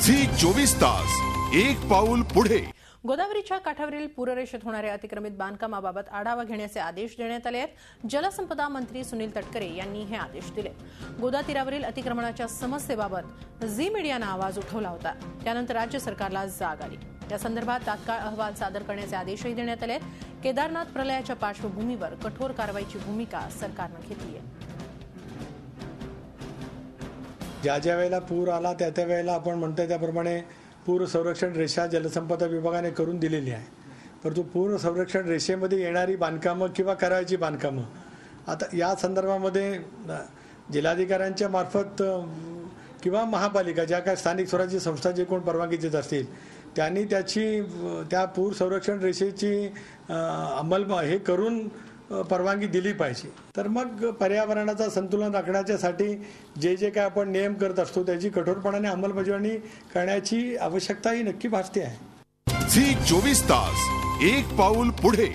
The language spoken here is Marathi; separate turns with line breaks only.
झी 24 तास एक पाऊल पुढे।
गोदावरीच्या काठावरील पूररेषेत होणाऱ्या अतिक्रमित बांधकामाबाबत आढावा घेण्याचे आदेश देण्यात आले आहेत। जलसंपदा मंत्री सुनील तटकरे यांनी हे आदेश दिले। गोदा तीरावरील अतिक्रमणाच्या समस्येबाबत झी मीडियाने आवाज उठवला होता, त्यानंतर राज्य सरकारला जाग आली। या संदर्भात तात्काळ अहवाल सादर करण्याचे आदेशही देण्यात आले। केदारनाथ प्रलयाच्या पार्श्वभूमीवर कठोर कारवाईची भूमिका सरकारने घेतली आहे।
ज्या वेळेला पूर आला त्या वेळेला आपण म्हणतो त्याप्रमाणे पूर संरक्षण रेषा जलसंपदा विभागाने करून दिलेली आहे। परंतु पूर संरक्षण रेषेमध्ये येणारी बांधकामं किंवा करायची बांधकामं आता या संदर्भामध्ये जिल्हाधिकाऱ्यांच्या मार्फत किंवा महापालिका ज्या काय स्थानिक स्वराज्य संस्था जे कोण परवानगी देत असतील त्यांनी त्या पूर संरक्षण रेषेची अंमल हे करून परवानगी दिली पाहिजे। तर मग पर्यावरणाचा संतुलन राखण्यासाठी जे काय आपण नियम करत असतो त्याची कठोरपणाने अंमलबजावणी करण्याची आवश्यकता ही नक्की भासते आहे।
झी 24 तास एक पाऊल पुढे।